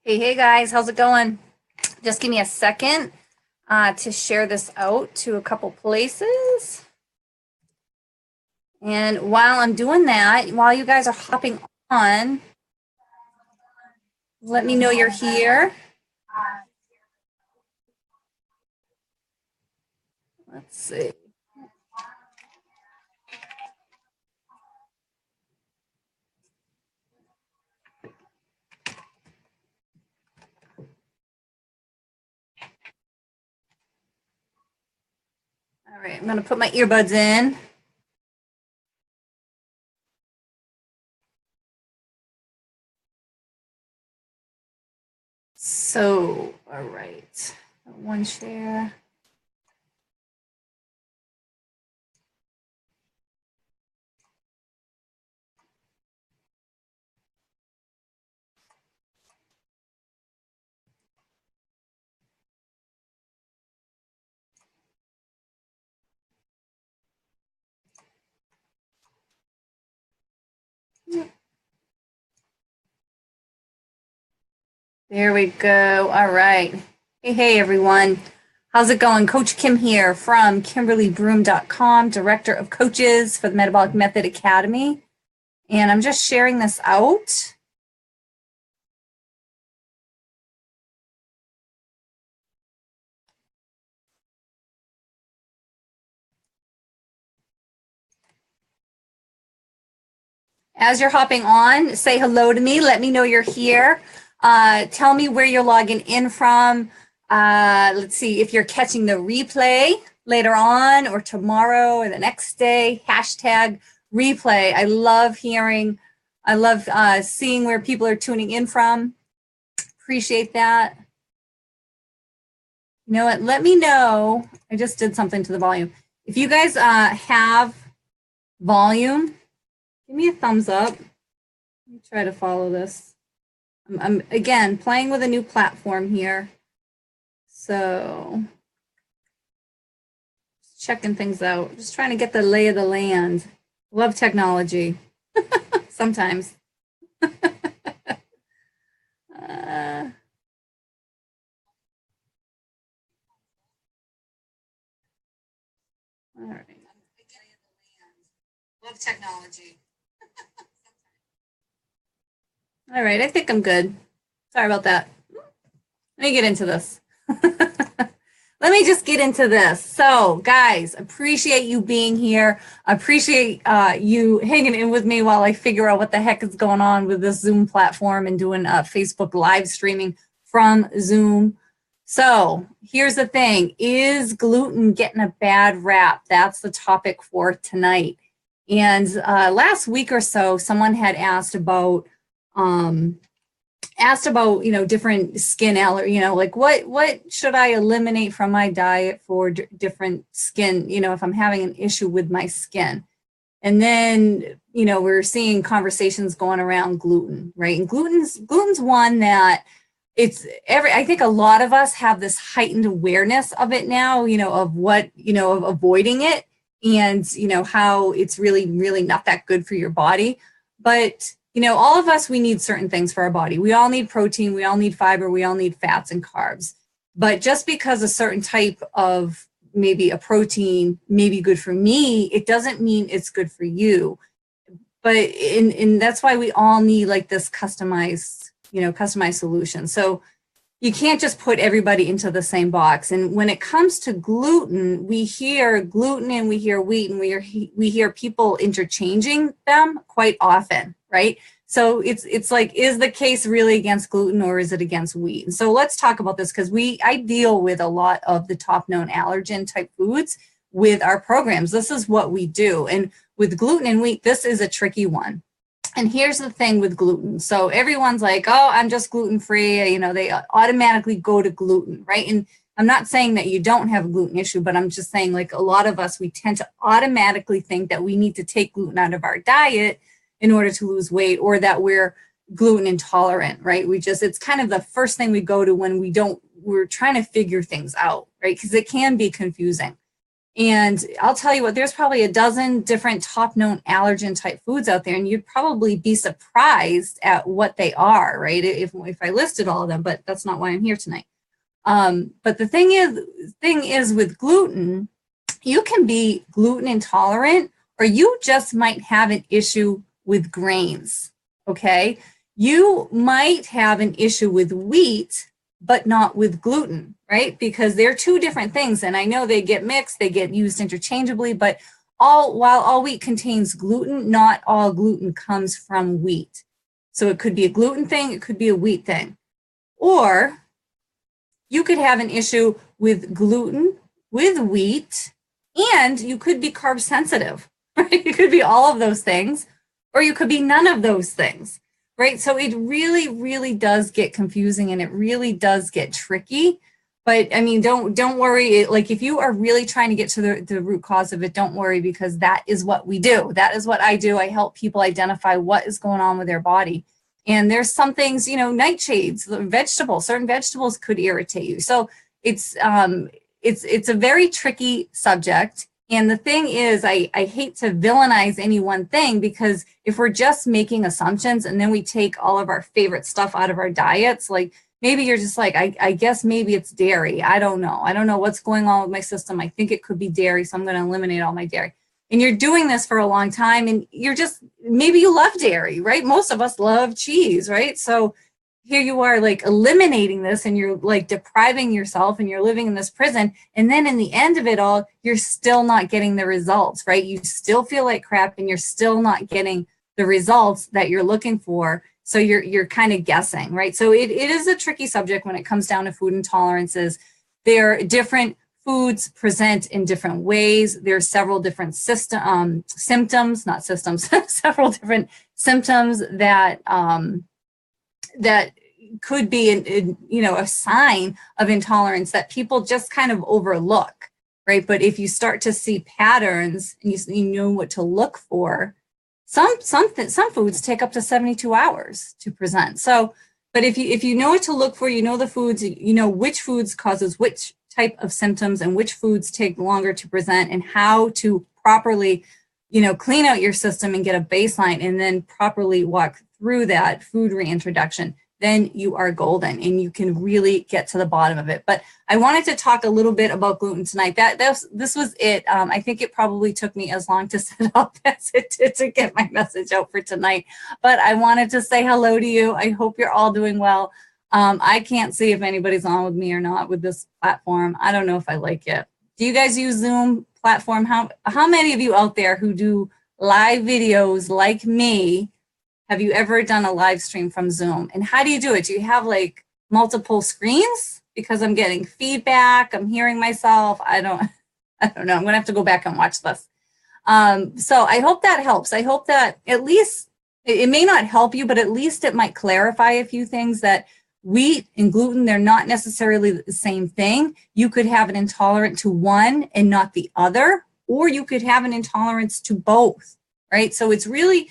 Hey guys, how's it going? Just give me a second to share this out to a couple places. And while I'm doing that, while you guys are hopping on, let me know you're here. Let's see. All right, I'm going to put my earbuds in. So, all right, one share. There we go. All right. Hey, everyone. How's it going? Coach Kim here from KimberlyBroom.com, Director of Coaches for the Metabolic Method Academy. And I'm just sharing this out. As you're hopping on, say hello to me. Let me know you're here. Tell me where you're logging in from. Let's see if you're catching the replay later on or tomorrow or the next day. Hashtag replay. I love seeing where people are tuning in from. Appreciate that. You know what? Let me know. I just did something to the volume. If you guys have volume, give me a thumbs up. Let me try to follow this. I'm again playing with a new platform here. So just checking things out. Just trying to get the lay of the land. Love technology. Sometimes. All right. Love technology. All right, I think I'm good. Sorry about that. Let me get into this. Let me just get into this. So, guys, appreciate you being here. Appreciate you hanging in with me while I figure out what the heck is going on with this Zoom platform and doing Facebook live streaming from Zoom. So, here's the thing. Is gluten getting a bad rap? That's the topic for tonight. And last week or so, someone had asked about different skin allergy, like what should I eliminate from my diet for different skin, if I'm having an issue with my skin. And then, we're seeing conversations going around gluten, right? And gluten's one that I think a lot of us have this heightened awareness of it now, of what, of avoiding it and, how it's really, really not that good for your body. But all of us, we need certain things for our body. We all need protein, we all need fiber, we all need fats and carbs. But just because a certain type of maybe a protein may be good for me, it doesn't mean it's good for you. But and that's why we all need like this customized solution. So you can't just put everybody into the same box. And when it comes to gluten, we hear gluten and we hear wheat and we hear people interchanging them quite often, right? So it's like, is the case really against gluten or is it against wheat? And so let's talk about this because I deal with a lot of the top known allergen type foods with our programs. This is what we do. And with gluten and wheat, this is a tricky one. And here's the thing with gluten. So everyone's like, oh, I'm just gluten-free. They automatically go to gluten, right? And I'm not saying that you don't have a gluten issue, but I'm just saying like a lot of us, we tend to automatically think that we need to take gluten out of our diet in order to lose weight or that we're gluten intolerant, right? It's kind of the first thing we go to when we're trying to figure things out, right? Because it can be confusing. And I'll tell you what, there's probably a dozen different top known allergen type foods out there, and you'd probably be surprised at what they are, right? If I listed all of them, but that's not why I'm here tonight. But the thing is with gluten, you can be gluten intolerant, or you just might have an issue with grains, okay? You might have an issue with wheat, but not with gluten, right? Because they're two different things. And I know they get mixed, they get used interchangeably, but while all wheat contains gluten, not all gluten comes from wheat. So it could be a gluten thing, it could be a wheat thing. Or you could have an issue with gluten, with wheat, and you could be carb sensitive, right? You could be all of those things, or you could be none of those things, right? So it really, really does get confusing, and it really does get tricky. But I mean, don't worry. Like, if you are really trying to get to the root cause of it, don't worry, because that is what we do. That is what I do. I help people identify what is going on with their body. And there's some things, you know, nightshades, certain vegetables could irritate you. So it's a very tricky subject. And the thing is, I hate to villainize any one thing, because if we're just making assumptions and then we take all of our favorite stuff out of our diets, like maybe you're just like, I guess maybe it's dairy. I don't know. I don't know what's going on with my system. I think it could be dairy, so I'm going to eliminate all my dairy. And you're doing this for a long time, and maybe you love dairy, right? Most of us love cheese, right? So here you are, like, eliminating this, and you're like depriving yourself, and you're living in this prison. And then in the end of it all, you're still not getting the results, right? You still feel like crap, and you're still not getting the results that you're looking for. So you're kind of guessing, right? So it is a tricky subject when it comes down to food intolerances. They're different. Foods present in different ways. There's several different symptoms, not systems, several different symptoms that that could be a sign of intolerance that people just kind of overlook, right? But if you start to see patterns and you know what to look for, some foods take up to 72 hours to present. So, but if you know what to look for, you know the foods, you know which foods causes which type of symptoms and which foods take longer to present, and how to properly, clean out your system and get a baseline, and then properly walk through that food reintroduction, then you are golden, and you can really get to the bottom of it. But I wanted to talk a little bit about gluten tonight. This was it. I think it probably took me as long to set up as it did to get my message out for tonight. But I wanted to say hello to you. I hope you're all doing well. I can't see if anybody's on with me or not with this platform. I don't know if I like it. Do you guys use Zoom platform? How many of you out there who do live videos like me, have you ever done a live stream from Zoom? And how do you do it? Do you have like multiple screens? Because I'm getting feedback, I'm hearing myself. I don't know. I'm gonna have to go back and watch this. So I hope that helps. I hope that at least, it may not help you, but at least it might clarify a few things, that wheat and gluten, they're not necessarily the same thing. You could have an intolerance to one and not the other, or you could have an intolerance to both, right? So it's really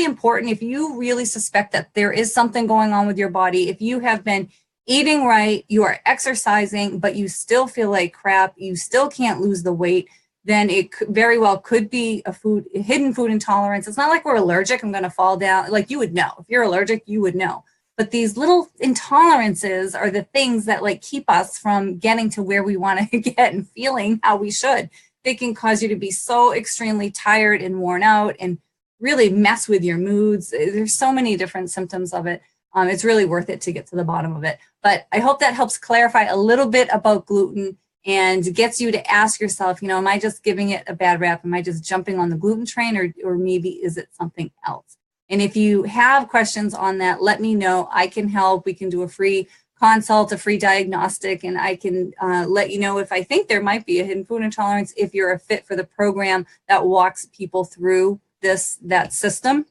important, if you really suspect that there is something going on with your body, if you have been eating right, you are exercising, but you still feel like crap, you still can't lose the weight, then it very well could be a hidden food intolerance. It's not like we're allergic, I'm going to fall down. Like, you would know. If you're allergic, you would know. But these little intolerances are the things that like keep us from getting to where we want to get and feeling how we should. They can cause you to be so extremely tired and worn out, and really mess with your moods. There's so many different symptoms of it. It's really worth it to get to the bottom of it. But I hope that helps clarify a little bit about gluten, and gets you to ask yourself, am I just giving it a bad rap? Am I just jumping on the gluten train, or maybe is it something else? And if you have questions on that, let me know. I can help. We can do a free consult, a free diagnostic, and I can let you know if I think there might be a hidden food intolerance, if you're a fit for the program that walks people through that system.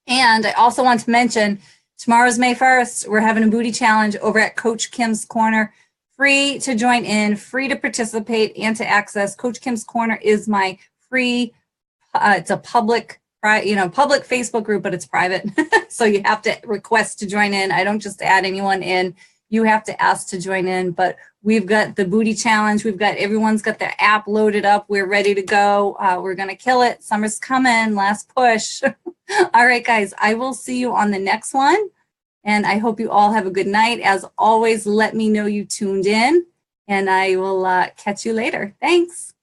And I also want to mention, tomorrow's May 1st, we're having a booty challenge over at Coach Kim's Corner. Free to join in, free to participate and to access. Coach Kim's Corner is my free, it's a public Facebook group, but it's private. So you have to request to join in. I don't just add anyone in. you have to ask to join in. But we've got the booty challenge. Everyone's got their app loaded up. We're ready to go. We're going to kill it. Summer's coming. Last push. All right, guys, I will see you on the next one. And I hope you all have a good night. As always, let me know you tuned in, and I will catch you later. Thanks.